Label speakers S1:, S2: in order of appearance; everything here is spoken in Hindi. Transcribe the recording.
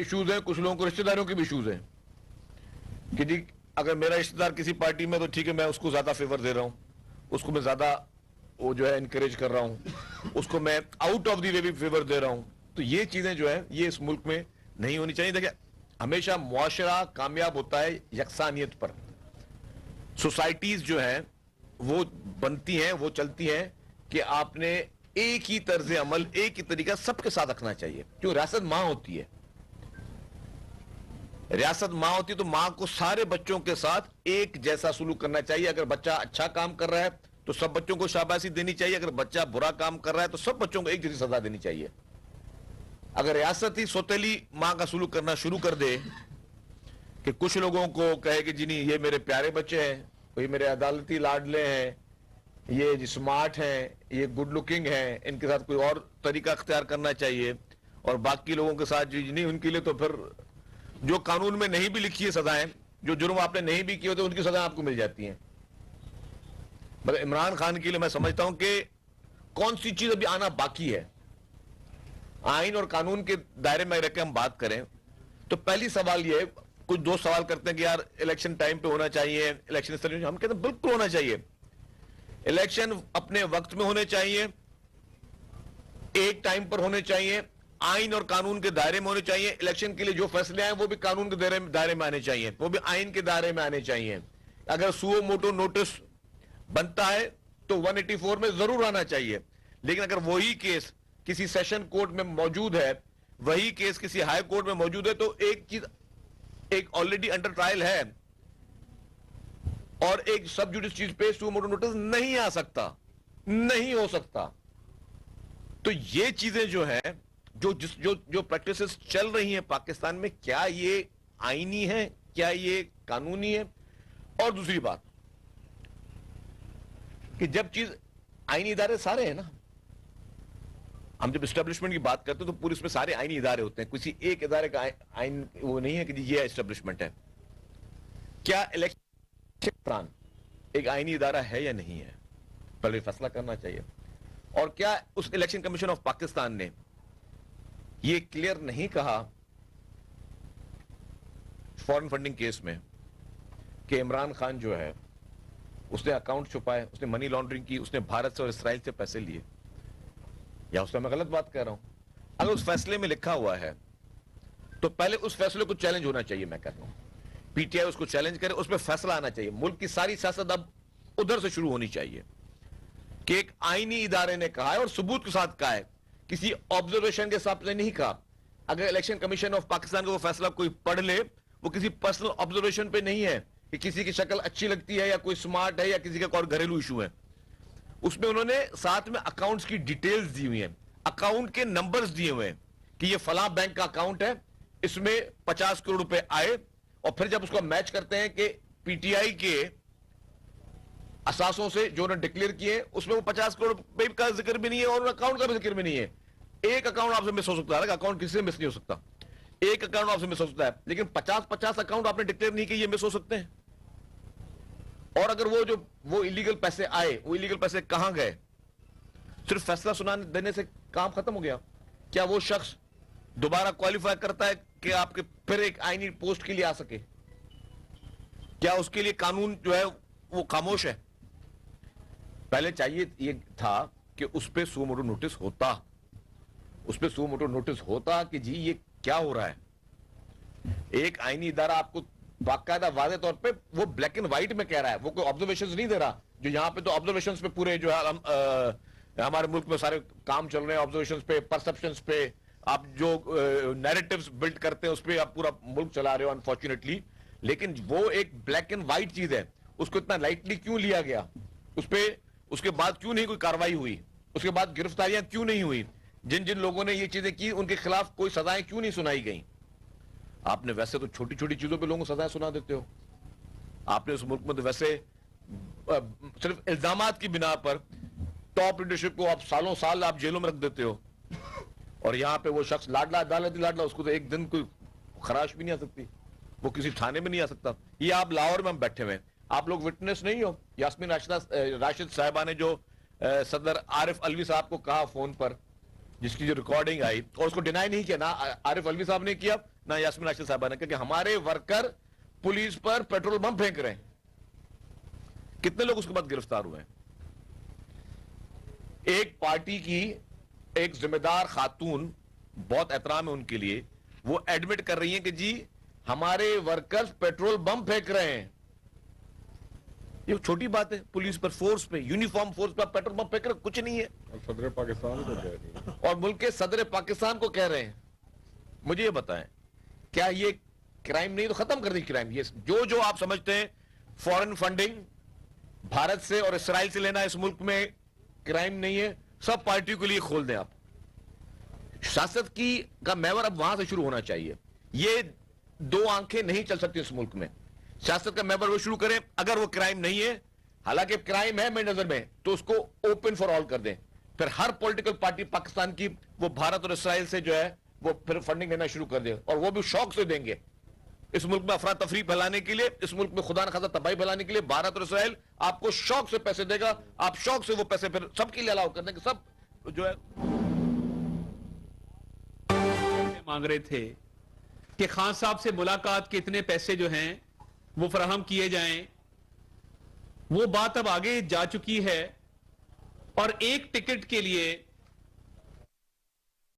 S1: इश्यूज हैं, कुछ लोगों को रिश्तेदारों के भी इश्यूज हैं कि जी अगर मेरा रिश्तेदार किसी पार्टी में तो ठीक है, मैं उसको ज्यादा फेवर दे रहा हूं, उसको मैं ज्यादा वो जो है इनकरेज कर रहा हूं, उसको मैं आउट ऑफ द वे भी फेवर दे रहा हूं। तो ये चीजें जो है ये इस मुल्क में नहीं होनी चाहिए। देखिए, हमेशा मुआशरा कामयाब होता है यकसानियत पर। सोसाइटीज जो है वो बनती हैं, वो चलती हैं कि आपने एक ही तर्ज अमल, एक ही तरीका सबके साथ रखना चाहिए। क्यों? रियासत मां होती है, रियासत मां होती है तो मां को सारे बच्चों के साथ एक जैसा सुलूक करना चाहिए। अगर बच्चा अच्छा काम कर रहा है तो सब बच्चों को शाबाशी देनी चाहिए, अगर बच्चा बुरा काम कर रहा है तो सब बच्चों को एक जैसी सजा देनी चाहिए। अगर रियासत ही सौतेली मां का सुलूक करना शुरू कर दे कि कुछ लोगों को कहे कि जी नहीं ये मेरे प्यारे बच्चे हैं, ये मेरे अदालती लाडले हैं, ये स्मार्ट हैं, ये गुड लुकिंग हैं, इनके साथ कोई और तरीका अख्तियार करना चाहिए, और बाकी लोगों के साथ जी नहीं, उनके लिए तो फिर जो कानून में नहीं भी लिखी है सजाएं, जो जुर्म आपने नहीं भी किए होते उनकी सजाएं आपको मिल जाती हैं। मतलब इमरान खान के लिए मैं समझता हूं कि कौन सी चीज अभी आना बाकी है। आइन और कानून के दायरे में रख के हम बात करें तो पहली सवाल यह, कुछ दोस्त सवाल करते हैं कि यार इलेक्शन टाइम पे होना चाहिए, इलेक्शन इस तरह, हम कहते हैं बिल्कुल होना चाहिए। इलेक्शन अपने वक्त में होने चाहिए, एक टाइम पर होने चाहिए, आइन और कानून के दायरे में होने चाहिए। इलेक्शन के लिए जो फैसले आए वो भी कानून के दायरे में आने चाहिए, वो भी आइन के दायरे में आने चाहिए। अगर सुओ मोटो नोटिस बनता है तो 184 में जरूर आना चाहिए। लेकिन अगर वही केस किसी सेशन कोर्ट में मौजूद है, वही केस किसी हाई कोर्ट में मौजूद है, तो एक चीज, एक ऑलरेडी अंडर ट्रायल है और एक सब जुडिस चीज पे सुओ मोटो नोटिस नहीं आ सकता, नहीं हो सकता। तो ये चीजें जो है, जो प्रैक्टिसेस चल रही हैं पाकिस्तान में, क्या ये आईनी है, क्या ये कानूनी है? और दूसरी बात कि जब चीज आईनी इदारे सारे हैं ना, हम जब एस्टेब्लिशमेंट की बात करते हैं तो पूरे इसमें सारे आईनी इदारे होते हैं, किसी एक इदारे का आइन वो नहीं है कि ये एस्टेब्लिशमेंट है। क्या इलेक्शन एक आईनी इदारा है या नहीं है, पहले फैसला करना चाहिए। और क्या उस इलेक्शन कमीशन ऑफ पाकिस्तान ने ये क्लियर नहीं कहा फॉरेन फंडिंग केस में कि इमरान खान जो है उसने अकाउंट छुपाए, उसने मनी लॉन्ड्रिंग की, उसने भारत से और इसराइल से पैसे लिए? या उसमें मैं गलत बात कर रहा हूं? अगर उस फैसले में लिखा हुआ है तो पहले उस फैसले को चैलेंज होना चाहिए। मैं कहता हूं पीटीआई उसको चैलेंज करे, उस पर फैसला आना चाहिए। मुल्क की सारी सियासत अब उधर से शुरू होनी चाहिए कि एक आईनी इदारे ने कहा है और सबूत के साथ कहा है, किसी ऑब्जर्वेशन के हिसाब से नहीं कहा। अगर इलेक्शन कमीशन ऑफ पाकिस्तान का वो फैसला कोई पढ़ ले, वो किसी पर्सनल ऑब्जर्वेशन पे नहीं है कि किसी की शक्ल अच्छी लगती है या कोई स्मार्ट है या किसी का और घरेलू इशू है। उसमें उन्होंने साथ में अकाउंट्स की डिटेल्स दी हुई हैं, अकाउंट के नंबर्स दिए हुए हैं कि ये फलां बैंक का अकाउंट है, इसमें 50 करोड़ रुपए आए, और फिर जब उसको मैच करते हैं कि पीटीआई के असासों से जो उन्होंने डिक्लेयर किए उसमें वो 50 करोड़ रुपए का जिक्र भी नहीं है और अकाउंट का भी जिक्र भी नहीं है। एक अकाउंट आपसे मिस हो सकता है, अकाउंट किसी से मिस नहीं हो सकता, एक अकाउंट आपसे मिस हो सकता है, लेकिन 50-50 अकाउंट आपने डिक्लेयर नहीं किए, ये मिस हो सकते हैं। और अगर वो इलीगल पैसे आए, वो इलीगल पैसे कहां गए? सिर्फ फैसला सुनाने देने से काम खत्म हो गया? क्या वो शख्स दोबारा क्वालिफाई करता है कि आपके फिर एक आईनी पोस्ट के लिए आ सके? क्या उसके लिए कानून जो है वो खामोश है? पहले चाहिए ये था कि उस पर सुओ मोटो नोटिस होता, उस पर सुओ मोटो नोटिस होता कि जी ये क्या हो रहा है। एक आईनी इदारा आपको बाकायदा वादे तौर पे वो ब्लैक एंड व्हाइट में कह रहा है, वो कोई ऑब्जर्वेशंस नहीं दे रहा। जो यहां पे तो ऑब्जर्वेशंस पे पूरे जो है हमारे मुल्क में सारे काम चल रहे हैं, ऑब्जर्वेशंस पे, परसेप्शंस पे, आप जो नैरेटिव्स बिल्ड करते हैं उस पर आप पूरा मुल्क चला रहे हो अनफॉर्चुनेटली। लेकिन वो एक ब्लैक एंड व्हाइट चीज है, उसको इतना लाइटली क्यों लिया गया? उस पर उसके बाद क्यों नहीं कोई कार्रवाई हुई? उसके बाद गिरफ्तारियां क्यों नहीं हुई? जिन जिन लोगों ने ये चीजें की उनके खिलाफ कोई सजाएं क्यों नहीं सुनाई गई? आपने वैसे तो छोटी छोटी चीजों पे लोगों को सजाएं सुना देते हो। आपने उस मुल्क में तो वैसे सिर्फ इल्जामात की बिना पर टॉप लीडरशिप को आप सालों साल आप जेलों में रख देते हो, और यहां पे वो शख्स लाडला अदालती लाडला, उसको तो एक दिन कोई खराश भी नहीं आ सकती, वो किसी थाने में नहीं आ सकता। ये आप लाहौर में हम बैठे हुए, आप लोग विटनेस नहीं हो। यास्मीन राशिद साहिबा ने जो सदर आरिफ अलवी साहब को कहा फोन पर, जिसकी जो रिकॉर्डिंग आई, और उसको डिनाई नहीं किया ना आरिफ अलवी साहब ने किया ना यास्मीन राशिद साहबा ने, क्योंकि हमारे वर्कर पुलिस पर पेट्रोल बम फेंक रहे हैं। कितने लोग उसके बाद गिरफ्तार हुए हैं? एक पार्टी की एक जिम्मेदार खातून, बहुत एहतराम है उनके लिए, वो एडमिट कर रही हैं कि जी हमारे वर्कर्स पेट्रोल बम फेंक रहे हैं। ये छोटी बात है, पुलिस पर, फोर्स पे, यूनिफॉर्म फोर्स पर पेट्रोल बम फेंक रहे, कुछ नहीं है।
S2: और सदर पाकिस्तान को कह रही है,
S1: और मुल्क के सदर पाकिस्तान को कह रहे हैं। मुझे ये बताएं, क्या ये क्राइम नहीं? तो खत्म कर दी क्राइम। ये जो आप समझते हैं फॉरेन फंडिंग भारत से और इसराइल से लेना इस मुल्क में क्राइम नहीं है, सब पार्टियों के लिए खोल दें आप। शासक की का महवर अब वहां से शुरू होना चाहिए। ये दो आंखें नहीं चल सकती इस मुल्क में। शासक का महवर वो शुरू करें, अगर वो क्राइम नहीं है, हालांकि क्राइम है मेरी नजर में, तो उसको ओपन फॉर ऑल कर दें। फिर हर पॉलिटिकल पार्टी पाकिस्तान की वो भारत और इसराइल से जो है वो फिर फंडिंग देना शुरू कर दे, और वो भी शौक से देंगे। इस मुल्क में अफरा तफरी फैलाने के लिए, इस मुल्क में खुदा न खासा तबाही फैलाने के लिए भारत और इसराइल आपको शौक से पैसे देगा। आप शौक से वो पैसे फिर सबके लिए अलाउ कर देंगे। सब जो है
S3: मांग रहे थे कि खान साहब से मुलाकात के इतने पैसे जो हैं वो फराहम किए जाएं, वो बात अब आगे जा चुकी है। और एक टिकट के लिए